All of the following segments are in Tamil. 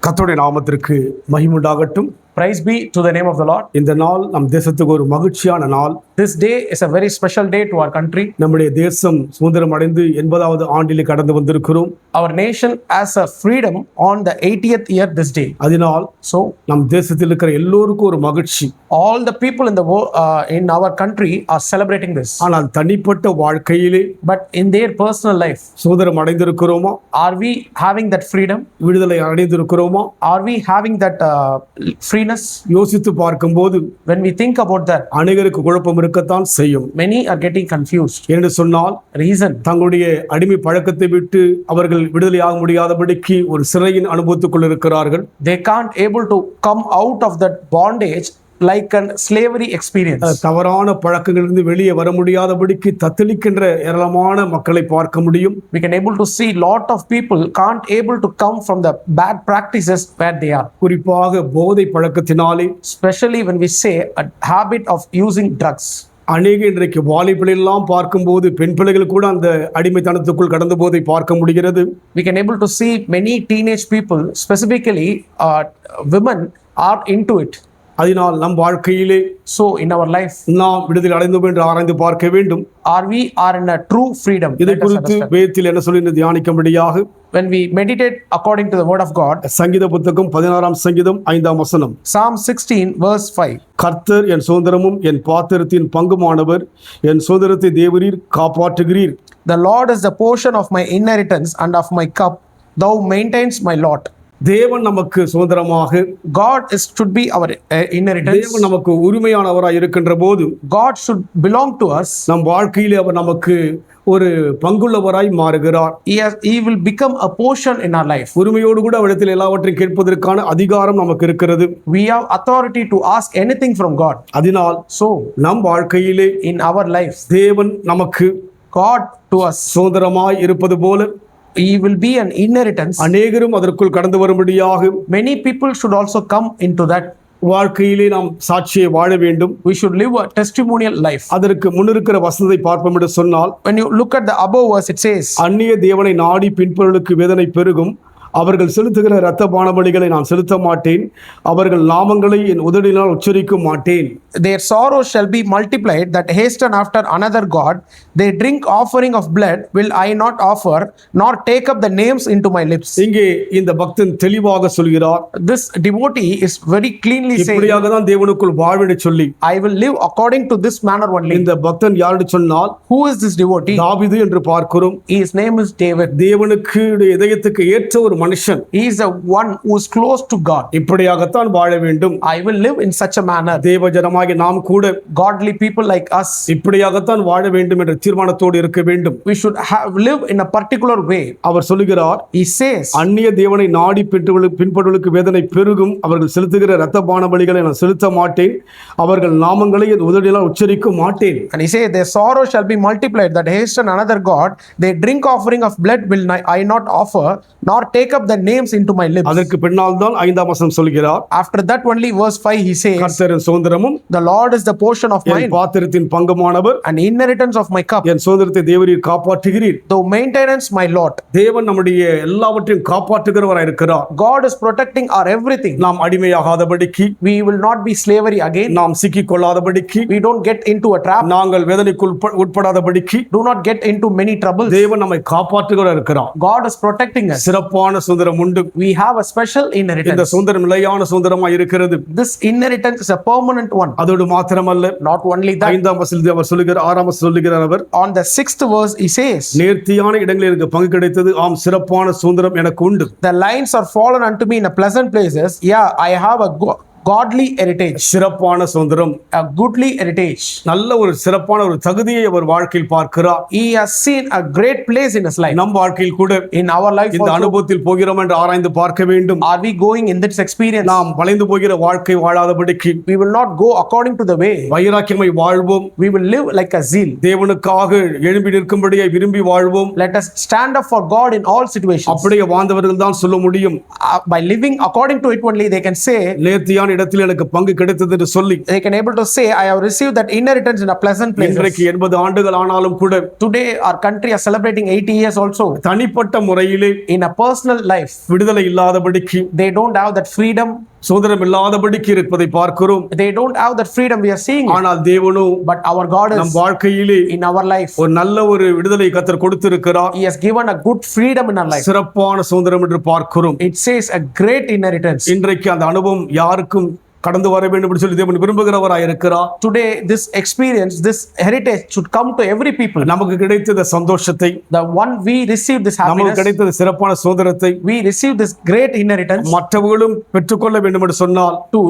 கர்த்தருடைய நாமத்திற்கு மகிமையுண்டாகட்டும். Praise be to the name of the Lord. இந்த நாள் நம் தேசத்துக்கு ஒரு மகிழ்ச்சியான நாள். This day is a very special day to our country. நம்முடைய தேசம் சுதந்திரம் அடைந்து 80வது ஆண்டிலே கடந்து வந்திருக்கிறோம். Our nation has a freedom on the 80th year this day. அதனால் So நம் தேசத்தில் இருக்கிற எல்லோருக்கும் ஒரு மகிழ்ச்சி. all the people in the in our country are celebrating this. ஆனால் தனிப்பட்ட வாழ்க்கையிலே But in their personal life, சுதந்திரம் அடைந்திருக்கிறோமா? are we having that freedom? விடுதலை அடைந்திருக்கிறோமா? Are we having that freedom? யோசித்து பார்க்கும்போது When we think about that, அநேகருக்கு குழப்பம் இருக்கத்தான் செய்யும். many are getting confused. என்று சொன்னால் Reason, தங்களுடைய அடிமை பழக்கத்தை விட்டு அவர்கள் விடுதலையாக முடியாதபடிக்கு ஒரு சிறையின் அனுபவத்துக்குள் இருக்கிறார்கள். they can't able to come out of that bondage like a slavery experience. தவறான பழக்கங்களிலிருந்து வெளியே வர முடியாதபடிக்கு தத்தளிக்கின்ற ஏராளமான மக்களை பார்க்க முடியும். We can able to see lot of people can't able to come from the bad practices where they are. குறிப்பாக போதை பழக்கத்தினாலே Especially when we say a habit of using drugs. அநேக இன்றைக்கு வாலிபெல்லாம் பார்க்கும்போது பெண் பிள்ளைகள் கூட அந்த அடிமைத்தனத்துக்குள் கடந்த போதை பார்க்க முடிகிறது. We can able to see many teenage people, specifically women, are into it. அதனால் நம் வாழ்க்கையிலே So in our life, நாம் விடுதலை அடைந்தோம் என்று ஆராய்ந்து பார்க்க வேண்டும். we are in a true freedom? இதை Let us குறித்து understand. வேதத்தில் என்ன சொல்லி தியானிக்கும்படியாக When we meditate according to the word of God, சங்கீத புத்தகம் 16ஆம் சங்கீதம் 5ஆம் வசனம். Psalm 16 verse 5. கர்த்தர் என் சுதந்திரமும் என் பாத்திரத்தின் பங்குமானவர், என் சுதந்திரத்தை தேவரீர் காப்பாற்றுகிறீர். The Lord is the portion of my inheritance and of my cup. Thou maintains my lot. தேவன் நமக்கு சுதந்திரமாக, God should be our inheritance. தேவன் நமக்கு உரிமையானவராய் இருக்கின்ற போது God should belong to us. நம் வாழ்க்கையிலே அவர் நமக்கு ஒரு பங்குள்ளவராய் மாறுகிறார். He will become a portion in our life. உரிமையோடு கூட அவரிடத்தில் எல்லாவற்றையும் கேட்பதற்கான அதிகாரம் நமக்கு இருக்கிறது. We have authority to ask anything from God. அதனால் So நம் வாழ்க்கையிலே in our life, தேவன் நமக்கு God to us, சுதந்திரமாய் இருப்பது போல He will be an inheritance. அநேகரும் அதற்குள் கடந்து வரும்படியாக Many people should also come into that. வாழ்க்கையிலே நாம் சாட்சியை வாழ வேண்டும். We should live a testimonial life. அதற்கு முன்னிருக்கிற வசனத்தை பார்ப்போம் என்று சொன்னால், When you look at the above verse, it says, அந்நிய தேவனை நாடி பின்பற்றுவர்களுக்கு வேதனை பெருகும், அவர்கள் செலுத்துகிற இரத்த பானபலிகளை நான் செலுத்த மாட்டேன், அவர்கள் நாமங்களை என் உதடினால் உச்சரிக்க மாட்டேன். their sorrow shall be multiplied that hasten after another god. They drink offering of blood will I not offer, nor take up the names into my lips. இங்கே இந்த பக்தன் தெளிவாக சொல்கிறார், This devotee is very cleanly saying, இப்படியாக தான் தேவனுக்குள் வாழ்விட சொல்லி. I will live according to this manner only. இந்த பக்தன் யாருன்னு சொன்னால், Who is this devotee? தாவீது என்று பார்க்கிறோம். His name is David. தேவனுக்கு இதயத்துக்கு ஏற்ற ஒரு மனுஷன். He is the one who is close to God. இப்படியாகத்தான் வாழ வேண்டும். I will live in such a manner. தேவஜனமாகிய நாம் கூட Godly people like us, இப்படியாகத்தான் வாழ வேண்டும் என்ற தீர்மானத்தோடு இருக்க வேண்டும். we should live in a particular way. அவர் சொல்லுகிறார், He says, அந்நிய தேவனை நாடி பின்பற்றுவர்களுக்கு வேதனை பெருகும், அவர்கள் செலுத்துகிற இரத்த பானபலிகளை நான் செலுத்த மாட்டேன், அவர்கள் நாமங்களை என் உதடினால் உச்சரிக்க மாட்டேன். and he says, their sorrow shall be multiplied that hasten another god. They drink offering of blood will I not offer, nor take up the names into my lips. அதற்கு பின்னால் தான் 5ஆம் வசனம் சொல்கிறார், After that only verse 5 he says, கர்த்தரின் சுதந்திரமும் the Lord is the portion of N mine பாத்திரத்தின் பங்கமானவர், and inheritance of my cup. என் சுதந்திரத்தை தேவரீர் காப்பாற்றுகிறீர். Thou maintainest my lot. தேவன் நம்முடைய எல்லாவற்றையும் காப்பாற்றுகிறவராய் இருக்கிறார். God is protecting our everything. நாம் அடிமையாகாதபடிக்கு, We will not be slavery again. நாம் சிக்கிக் கொள்ளாதபடிக்கு, We don't get into a trap. நாங்கள் வேதனைக்குள் உட்படாதபடிக்கு Do not get into many troubles. தேவன் நம்மை காப்பாற்றுகிறவராய் இருக்கிறார். God is protecting us. சிறப்பான சுதந்திரம் உண்டு. We have a special இந்த inheritance. சுதந்திரம் நிலையான சுதந்திரமாய் இருக்கிறது. This inheritance is a permanent one. அதோடு மாத்திரமல்ல, Not only that, 5ஆம் வசனத்தில் அவர் சொல்லுகிறார், 6ஆம் வசனம் சொல்லுகிறார் அவர், on the 6th verse he says, நேர்த்தியான இடங்களில் எனக்கு பங்கு கிடைத்தது, ஆம் சிறப்பான சுதந்திரம் எனக்கு உண்டு. the lines are fallen unto me in a pleasant places. Yeah, I have a godly heritage. சிறப்பான சுதந்திரம், A goodly heritage. நல்ல ஒரு சிறப்பான ஒரு தகுதியை அவர் வாழ்க்கையில் பார்க்கிறார். He has seen a great place in his life. நம் வாழ்க்கையில் கூட In our life இந்த also, அனுபவத்தில் போகிறோம் என்று ஆராய்ந்து பார்க்க வேண்டும். are we going in this experience? நாம் வளைந்து போகிற வாழ்க்கை வாழாதபடிக்கு We will not go according to the way. வைராக்கியமாய் வாழ்வோம். We will live like a zeal. தேவனுக்காக எழும்பி நிற்கும்படியாய் விரும்பி வாழ்வோம். Let us stand up for God in all situations. அப்படியே வாழ்ந்தவர்கள் தான் சொல்ல முடியும். By living according to it only they can say, நேர்த்தியான இடத்தில் எனக்கு பங்கு கிடைத்தது என்று சொல்லி They can able to say, I have received that inheritance in a pleasant place. இன்றைக்கு 80 ஆண்டுகள் ஆனாலும் கூட Today our country is celebrating 80 years also. தனிப்பட்ட முறையிலே In a personal life, விடுதலை இல்லாதபடிக்கு, they don't have that freedom. சுதந்திரம் இல்லாதபடிக்கு இருப்பதை பார்க்கிறோம். They don't have that freedom, we are seeing it. ஆனால் தேவனோ But our God நம் is வாழ்க்கையிலே in our life. ஒரு நல்ல ஒரு விடுதலை கர்த்தர் கொடுத்திருக்கிறார். He has given a good freedom in our life. சிறப்பான சுதந்திரம் என்று பார்க்கிறோம். It says a great inheritance. இன்றைக்கு அந்த அனுபவம் யாருக்கும் கடந்து வர வேண்டும் என்று சொல்லி தேவன் விரும்புகிறவராய் இருக்கிறார். Today this experience, this heritage should come to every people. நமக்கு கிடைத்த இந்த சந்தோஷத்தை, The one we receive this நமக்கு happiness, கிடைத்த சிறப்பான சுதந்திரத்தை we receive this great inheritance மற்றவர்களும் பெற்றுக்கொள்ள வேண்டும் என்று சொன்னால் to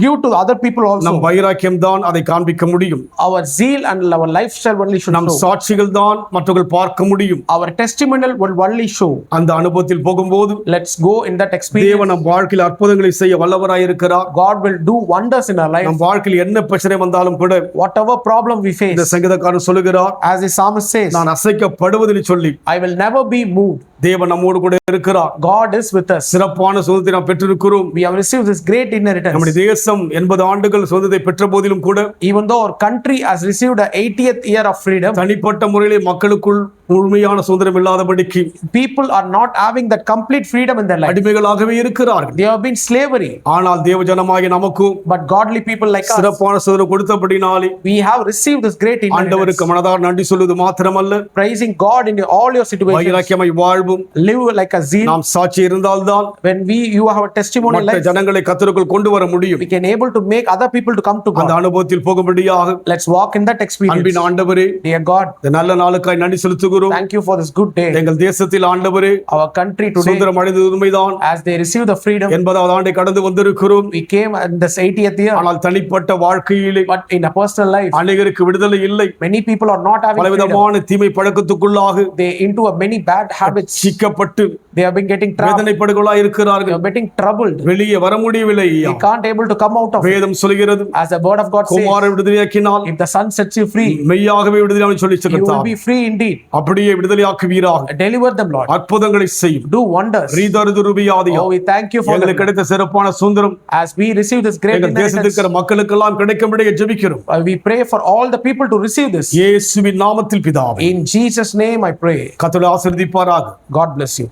give to other people also. நம் வைராக்கியம் தான் அதை காண்பிக்க முடியும். Our zeal and our lifestyle only should நம் show. சாட்சிகள் தான் மற்றவர்கள் பார்க்க முடியும். Our testimonial will only show. அந்த அனுபவத்தில் போகும்போது Let's go in that experience. தேவன் நம் வாழ்க்கையில் அற்புதங்களை செய்ய வல்லவராய் இருக்கிறார். God will do wonders in our life. நம் வாழ்க்கையில் என்ன பிரச்சனை வந்தாலும் கூட Whatever problem we face, இந்த சங்கீதக்காரன் சொல்லுகிறார், as the psalmist says, நான் அசைக்கப்படுவதில்லை சொல்லி I will never be moved. தேவன் நம்மோடு கூட இருக்கிறார். God is with us. சிறப்பான சுதந்திரத்தை நாம் பெற்றிருக்கிறோம். We have received this great inheritance. நம்முடைய தேசம் 80 ஆண்டுகள் சுதந்திரத்தை பெற்ற போதிலும் கூட Even though our country has received the 80th year of freedom, தனிப்பட்ட முறையிலே மக்களுக்குள் முழுமையான சுதந்திரம் இல்லாதபடிக்கு people are not having that complete freedom in their life. அடிமைகளாகவே இருக்கிறார்கள். They have been slavery. ஆனால் தேவஜனமாகிய நமக்கும் But godly people like us, சிறப்பான சுதந்திரம் கொடுத்தபடினாலே we have received this great inheritance. ஆண்டவருக்கு மனதார நன்றி சொல்வது மாத்திரமல்ல, Praising God in all your situations. வைராக்கியமாய் வாழ்வும் Live like a zeal. நாம் சாட்சி இருந்தால்தான் When you have a testimony மற்ற life, ஜனங்களை கர்த்தருக்குள் கொண்டு வர முடியும். we can able to make other people to come to அந்த God. அனுபவத்தில் போகும்படியாக Let's walk in that experience. அன்பின் ஆண்டவரே, Dear God, இந்த நல்ல நாளுக்காய் நன்றி செலுத்துகிறோம். thank you for this good day. எங்கள் தேசத்தில் ஆண்டவரே, Our country today, சுதந்திரம் அடைந்தது உண்மைதான். as they receive the freedom, 80வது ஆண்டை கடந்து வந்திருக்கிறோம். we came in this 80th year. ஆனால் தனிப்பட்ட வாழ்க்கையிலே But in a personal life, அநேகருக்கு விடுதலை இல்லை. many people are not having freedom. பலவிதமான தீமை பழக்கத்துக்குள்ளாக They into a many bad habits. சிக்கப்பட்டு They have been getting trapped. வேதனைப்படுகளாய் They இருக்கிறார்கள். are getting troubled. வெளியே வர முடியவில்லை. They can't able to come out of it. வேதம் சொல்கிறது, As the word of God says, குமாரனை விடுதலையாக்கினால் if the Son sets you free, மெய்யாகவே விடுதலையானு சொல்லி you will சொல்லித்தார். be free indeed. அப்படியே விடுதலையாக்குவீராக. Deliver them, Lord. அற்புதங்களை செய்யும். Do wonders. ரீதருதுருபியாதியா. Oh, we thank you for எங்களுக்கு them. கிடைத்த சிறப்பான சுதந்திரம் As we receive this great எங்கள் தேசத்தில் inheritance, இருக்கிற மக்களுக்கெல்லாம் கிடைக்கும்படியே ஜெபிக்கிறோம். we pray for all the people to receive this. இயேசுவின் நாமத்தில் பிதாவே. In Jesus' name I pray. கர்த்தர் ஆசீர்வதிப்பாராக. God bless you.